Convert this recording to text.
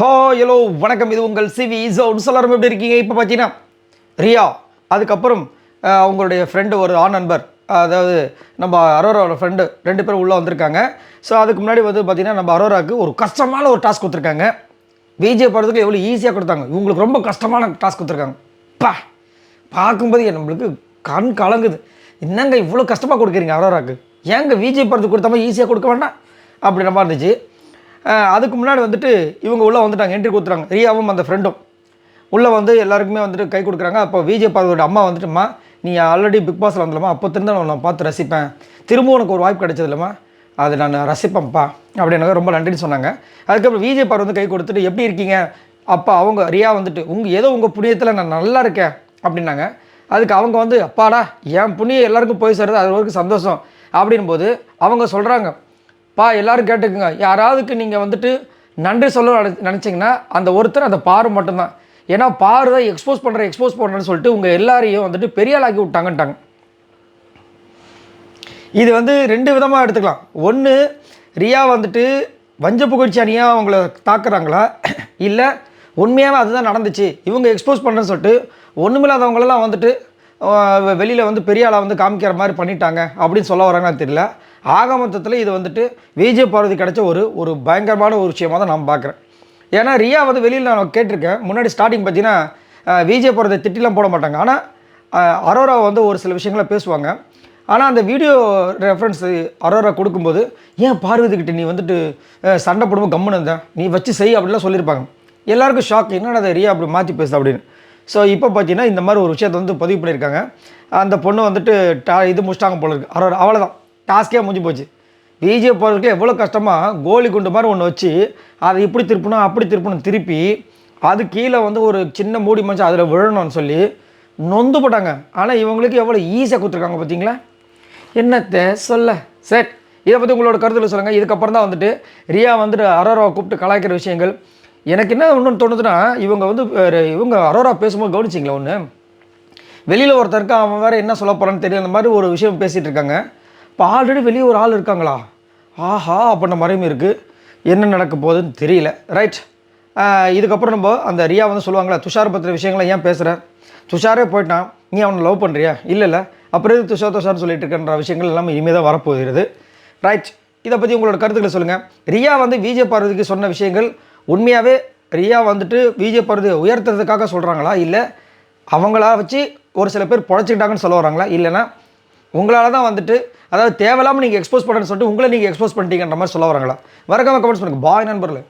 Hello வணக்கம். இது உங்கள் சிவி ஜோன். எல்லாரும் எப்படி இருக்கீங்க? இப்போ பார்த்தீங்கன்னா ரியா, அதுக்கப்புறம் அவங்களுடைய ஃப்ரெண்டு, ஒரு ஆண் நண்பர், அதாவது நம்ம அரோராவோட ஃப்ரெண்டு, 2 பேரும் உள்ளே வந்திருக்காங்க. ஸோ அதுக்கு முன்னாடி வந்து பார்த்தீங்கன்னா நம்ம அரோராவுக்கு ஒரு கஷ்டமான ஒரு டாஸ்க் கொடுத்துருக்காங்க. விஜய் படத்துக்கு எவ்வளோ ஈஸியாக கொடுத்தாங்க, இவங்களுக்கு ரொம்ப கஷ்டமான டாஸ்க் கொடுத்துருக்காங்க. பார்க்கும்போது நம்மளுக்கு கண் கலங்குது. என்னங்க இவ்வளோ கஷ்டமாக கொடுக்குறீங்க அரோராவுக்கு? ஏங்க விஜய் படத்துக்கு கொடுத்த மாதிரி ஈஸியாக கொடுக்க வேண்டாம் அப்படின்ற மாதிரி இருந்துச்சு. அதுக்கு முன்னாடி வந்துட்டு இவங்க உள்ளே வந்துட்டாங்க, என்ட்ரி கொடுத்துறாங்க. ரியாவும் அந்த ஃப்ரெண்டும் உள்ளே வந்து எல்லாருக்குமே வந்துட்டு கை கொடுக்குறாங்க. அப்போ விஜய் பார்வதியோட அம்மா வந்துட்டுமா, நீ ஆல்ரெடி பிக் பாஸில் வந்துடலாமா, அப்போ திரும்ப நான் பார்த்து ரசிப்பேன், திரும்ப உனக்கு ஒரு வாய்ப்பு கிடைச்சது இல்லைம்மா, அது நான் ரசிப்பேன்ப்பா அப்படின்னு ரொம்ப நன்றின்னு சொன்னாங்க. அதுக்கப்புறம் விஜய் பார்வதி வந்து கை கொடுத்துட்டு எப்படி இருக்கீங்க, அப்போ அவங்க ரியா வந்துட்டு ஏதோ உங்கள் புண்ணியத்தில் நான் நல்லா இருக்கேன் அப்படின்னாங்க. அதுக்கு அவங்க வந்து அப்பாடா என் புண்ணியம் எல்லாருக்கும் போய் சேருது, அது வரைக்கும் சந்தோஷம் அப்படின்போது அவங்க சொல்கிறாங்க, எல்லோரும் கேட்டுக்குங்க, யாராவதுக்கு நீங்கள் வந்துட்டு நன்றி சொல்ல நினச்சிங்கன்னா அந்த ஒருத்தர் அந்த பாரு மட்டும்தான். ஏன்னா பாரு தான் எக்ஸ்போஸ் பண்ணுறேன்னு சொல்லிட்டு உங்கள் எல்லாரையும் வந்துட்டு பெரிய ஆளாக்கி விட்டாங்கன்ட்டாங்க. இது வந்து 2 விதமாக எடுத்துக்கலாம். ஒன்று, ரியா வந்துட்டு வஞ்ச புகழ்ச்சி அணியாக அவங்கள தாக்குறாங்களா, இல்லை உண்மையாகவே அதுதான் நடந்துச்சு, இவங்க எக்ஸ்போஸ் பண்ணுறேன்னு சொல்லிட்டு ஒன்றுமில்லாதவங்களெல்லாம் வந்துட்டு வெளியில் வந்து பெரிய ஆளாக வந்து காமிக்கிற மாதிரி பண்ணிட்டாங்க அப்படின்னு சொல்ல வராங்கன்னு தெரியல. ஆக மொத்தத்தில் இது வந்துட்டு விஜய் பார்வதி கிடைச்ச ஒரு பயங்கரமான ஒரு விஷயமாக தான் நான் பார்க்குறேன். ஏன்னா ரியா வந்து வெளியில் நான் கேட்டிருக்கேன், முன்னாடி ஸ்டார்டிங் பார்த்தீங்கன்னா விஜய் பார்வதி திட்டிலாம் போட மாட்டாங்க. ஆனால் அரோரா வந்து ஒரு சில விஷயங்களை பேசுவாங்க. ஆனால் அந்த வீடியோ ரெஃபரன்ஸ் அரோரா கொடுக்கும்போது, ஏன் பார்வதி கிட்ட நீ வந்துட்டு சண்டை போடும்போது கம்முன்னு இருந்தேன், நீ வச்சு செய் அப்படிலாம் சொல்லியிருப்பாங்க. எல்லாருக்கும் ஷாக், என்னடா அதை ரியா அப்படி மாற்றி பேசு அப்படின்னு. ஸோ இப்போ பார்த்தீங்கன்னா இந்த மாதிரி ஒரு விஷயத்தை வந்து பதிவு பண்ணியிருக்காங்க. அந்த பொண்ணு வந்துட்டு இது முடிச்சிட்டாங்க போல இருக்குது அரோரா. அவ்வளோதான், டாஸ்கே முடிஞ்சு போச்சு. விஜய் போகிறதுக்கு எவ்வளோ கஷ்டமாக கோலி குண்டு மாதிரி ஒன்று வச்சு அதை இப்படி திருப்பணும் அப்படி திருப்பணும் திருப்பி அது கீழே வந்து ஒரு சின்ன மூடி மஞ்சள் அதில் விழணும்னு சொல்லி நொந்து போட்டாங்க. ஆனால் இவங்களுக்கு எவ்வளோ ஈஸியாக கொடுத்துருக்காங்க பார்த்தீங்களா? என்னத்தை சொல்ல. சரி, இதை பற்றி உங்களோட கருத்தில் சொல்லுங்கள். இதுக்கப்புறம் தான் வந்துட்டு ரியா வந்துட்டு அரோராவை கூப்பிட்டு கலாய்க்கிற விஷயங்கள். எனக்கு என்ன ஒன்று தோணுதுன்னா, இவங்க அரோரா பேசும்போது கவனிச்சிங்களா, ஒன்று வெளியில் ஒருத்தருக்கு அவன் வேறு என்ன சொல்ல போகிறான்னு தெரியும், அந்த மாதிரி ஒரு விஷயம் பேசிகிட்டு இருக்காங்க. இப்போ ஆல்ரெடி வெளியே ஒரு ஆள் இருக்காங்களா, ஆஹா அப்படின்ற மாதிரியும் இருக்குது. என்ன நடக்க போகுதுன்னு தெரியல. ரைட், இதுக்கப்புறம் நம்ம அந்த ரியா வந்து சொல்லுவாங்களா, துஷார் பற்றின விஷயங்களை ஏன் பேசுகிறேன், துஷாரே போயிட்டான், நீ அவனை லவ் பண்ணுறியா, இல்லை அப்புறம் எது துஷார்னு சொல்லிட்டு இருக்கின்ற விஷயங்கள் எல்லாமே இனிமேல் தான் வரப்போகிறது. ரைட், இதை பற்றி உங்களோட கருத்துக்களை சொல்லுங்கள். ரியா வந்து விஜய் பார்வதிக்கு சொன்ன விஷயங்கள் உண்மையாகவே ரியா வந்துட்டு விஜய் பார்வதி உயர்த்துறதுக்காக சொல்கிறாங்களா, இல்லை அவங்களா வச்சு ஒரு சில பேர் பொழைச்சிக்கிட்டாங்கன்னு சொல்ல வராங்களா, இல்லைனா உங்களால் தான் வந்துட்டு அதாவது தேவையில்லாமல் நீங்கள் எக்ஸ்போஸ் பண்ணுறேன்னு சொல்லிட்டு உங்களை நீங்கள் எக்ஸ்போஸ் பண்ணிட்டீங்கன்ற மாதிரி சொல்ல வராங்களா? மறக்காம கமெண்ட்ஸ் பண்ணுங்கள். பாய் நண்பர்களே.